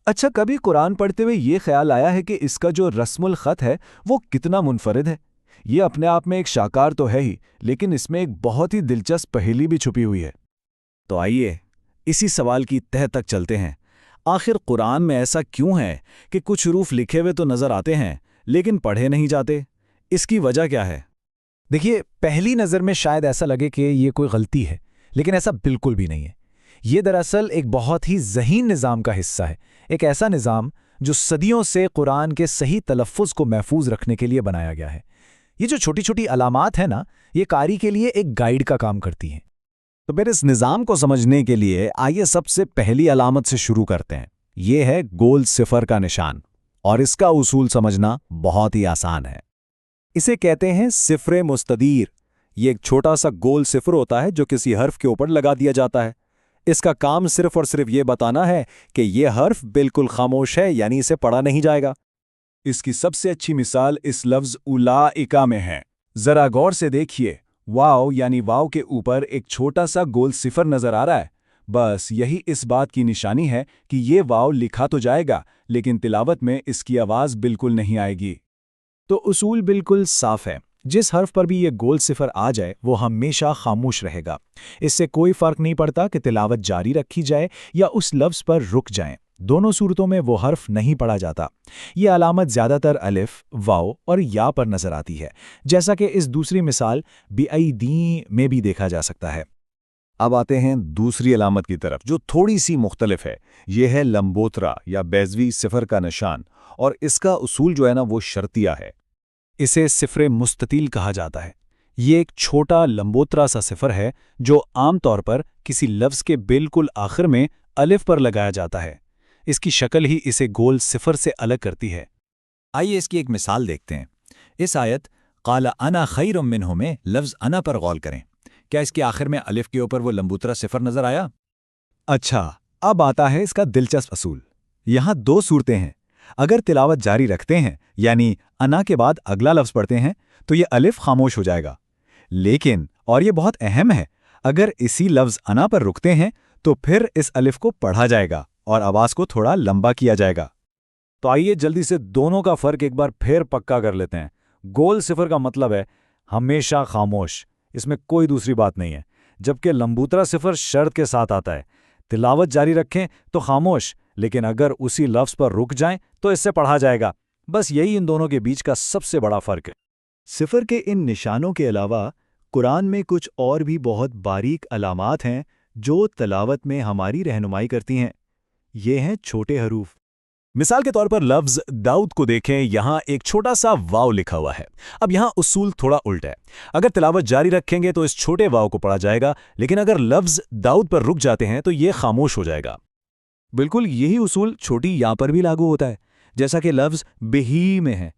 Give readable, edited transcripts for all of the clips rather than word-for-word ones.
اچھا، کبھی قرآن پڑھتے ہوئے یہ خیال آیا ہے کہ اس کا جو رسم الخط ہے وہ کتنا منفرد ہے؟ یہ اپنے آپ میں ایک شاہکار تو ہے ہی، لیکن اس میں ایک بہت ہی دلچسپ پہیلی بھی چھپی ہوئی ہے۔ تو آئیے اسی سوال کی تہہ تک چلتے ہیں۔ آخر قرآن میں ایسا کیوں ہے کہ کچھ حروف لکھے ہوئے تو نظر آتے ہیں لیکن پڑھے نہیں جاتے؟ اس کی وجہ کیا ہے؟ دیکھیے، پہلی نظر میں شاید ایسا لگے کہ یہ کوئی غلطی ہے، لیکن ایسا بالکل بھی نہیں ہے۔ یہ دراصل ایک بہت ہی ذہین نظام کا حصہ ہے، ایک ایسا نظام جو صدیوں سے قرآن کے صحیح تلفظ کو محفوظ رکھنے کے لیے بنایا گیا ہے۔ یہ جو چھوٹی چھوٹی علامات ہیں نا، یہ قاری کے لیے ایک گائیڈ کا کام کرتی ہیں۔ تو پھر اس نظام کو سمجھنے کے لیے آئیے سب سے پہلی علامت سے شروع کرتے ہیں۔ یہ ہے گول صفر کا نشان، اور اس کا اصول سمجھنا بہت ہی آسان ہے۔ اسے کہتے ہیں صفر مستدیر۔ یہ ایک چھوٹا سا گول صفر ہوتا ہے جو کسی حرف کے اوپر لگا دیا جاتا ہے۔ اس کا کام صرف اور صرف یہ بتانا ہے کہ یہ حرف بالکل خاموش ہے، یعنی اسے پڑھا نہیں جائے گا۔ اس کی سب سے اچھی مثال اس لفظ اولائکا میں ہے۔ ذرا غور سے دیکھیے، واو یعنی واو کے اوپر ایک چھوٹا سا گول صفر نظر آ رہا ہے۔ بس یہی اس بات کی نشانی ہے کہ یہ واو لکھا تو جائے گا، لیکن تلاوت میں اس کی آواز بالکل نہیں آئے گی۔ تو اصول بالکل صاف ہے، جس حرف پر بھی یہ گول صفر آ جائے وہ ہمیشہ خاموش رہے گا۔ اس سے کوئی فرق نہیں پڑتا کہ تلاوت جاری رکھی جائے یا اس لفظ پر رک جائیں، دونوں صورتوں میں وہ حرف نہیں پڑھا جاتا۔ یہ علامت زیادہ تر الف، واو اور یا پر نظر آتی ہے، جیسا کہ اس دوسری مثال بِأَيْدِی میں بھی دیکھا جا سکتا ہے۔ اب آتے ہیں دوسری علامت کی طرف جو تھوڑی سی مختلف ہے۔ یہ ہے لمبوترا یا بیضوی صفر کا نشان، اور اس کا اصول جو ہے نا وہ شرطیہ ہے۔ اسے صفر مستطیل کہا جاتا ہے۔ یہ ایک چھوٹا لمبوترا سا صفر ہے جو عام طور پر کسی لفظ کے بالکل آخر میں الف پر لگایا جاتا ہے۔ اس کی شکل ہی اسے گول صفر سے الگ کرتی ہے۔ آئیے اس کی ایک مثال دیکھتے ہیں۔ اس آیت قال انا خیر منہ میں لفظ انا پر غور کریں۔ کیا اس کے آخر میں الف کے اوپر وہ لمبوترا صفر نظر آیا؟ اچھا، اب آتا ہے اس کا دلچسپ اصول۔ یہاں دو صورتیں ہیں۔ اگر تلاوت جاری رکھتے ہیں، یعنی انا کے بعد اگلا لفظ پڑھتے ہیں، تو یہ الف خاموش ہو جائے گا۔ لیکن، اور یہ بہت اہم ہے، اگر اسی لفظ انا پر رکتے ہیں تو پھر اس الف کو پڑھا جائے گا اور آواز کو تھوڑا لمبا کیا جائے گا۔ تو آئیے جلدی سے دونوں کا فرق ایک بار پھر پکا کر لیتے ہیں۔ گول صفر کا مطلب ہے ہمیشہ خاموش، اس میں کوئی دوسری بات نہیں ہے، جبکہ لمبوترا صفر شرط کے ساتھ آتا ہے۔ تلاوت جاری رکھیں تو خاموش، لیکن اگر اسی لفظ پر رک جائیں تو اس سے پڑھا جائے گا۔ بس یہی ان دونوں کے بیچ کا سب سے بڑا فرق ہے۔ صفر کے ان نشانوں کے علاوہ قرآن میں کچھ اور بھی بہت باریک علامات ہیں جو تلاوت میں ہماری رہنمائی کرتی ہیں۔ یہ ہیں چھوٹے حروف۔ مثال کے طور پر لفظ داؤد کو دیکھیں، یہاں ایک چھوٹا سا واو لکھا ہوا ہے۔ اب یہاں اصول تھوڑا الٹا ہے۔ اگر تلاوت جاری رکھیں گے تو اس چھوٹے واو کو پڑھا جائے گا، لیکن اگر لفظ داؤد پر رک جاتے ہیں تو یہ خاموش ہو جائے گا۔ بالکل یہی اصول چھوٹی یا پر بھی لاگو ہوتا ہے، جیسا کہ لفظ بہی میں ہے۔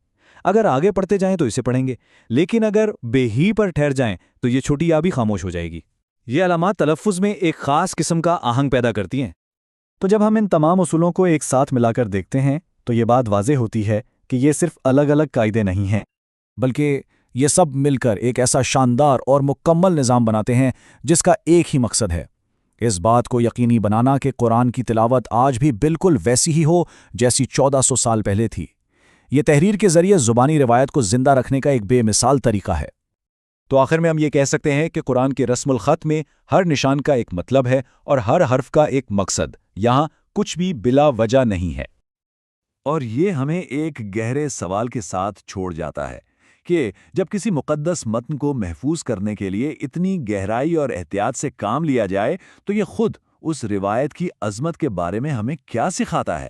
اگر آگے پڑھتے جائیں تو اسے پڑھیں گے، لیکن اگر بہی پر ٹھہر جائیں تو یہ چھوٹی یا بھی خاموش ہو جائے گی۔ یہ علامات تلفظ میں ایک خاص قسم کا آہنگ پیدا کرتی ہیں۔ تو جب ہم ان تمام اصولوں کو ایک ساتھ ملا کر دیکھتے ہیں تو یہ بات واضح ہوتی ہے کہ یہ صرف الگ الگ قاعدے نہیں ہیں، بلکہ یہ سب مل کر ایک ایسا شاندار اور مکمل نظام بناتے ہیں جس کا ایک ہی مقصد ہے، اس بات کو یقینی بنانا کہ قرآن کی تلاوت آج بھی بالکل ویسی ہی ہو جیسی 1400 سال پہلے تھی۔ یہ تحریر کے ذریعے زبانی روایت کو زندہ رکھنے کا ایک بے مثال طریقہ ہے۔ تو آخر میں ہم یہ کہہ سکتے ہیں کہ قرآن کے رسم الخط میں ہر نشان کا ایک مطلب ہے اور ہر حرف کا ایک مقصد، یہاں کچھ بھی بلا وجہ نہیں ہے۔ اور یہ ہمیں ایک گہرے سوال کے ساتھ چھوڑ جاتا ہے کہ جب کسی مقدس متن کو محفوظ کرنے کے لیے اتنی گہرائی اور احتیاط سے کام لیا جائے تو یہ خود اس روایت کی عظمت کے بارے میں ہمیں کیا سکھاتا ہے؟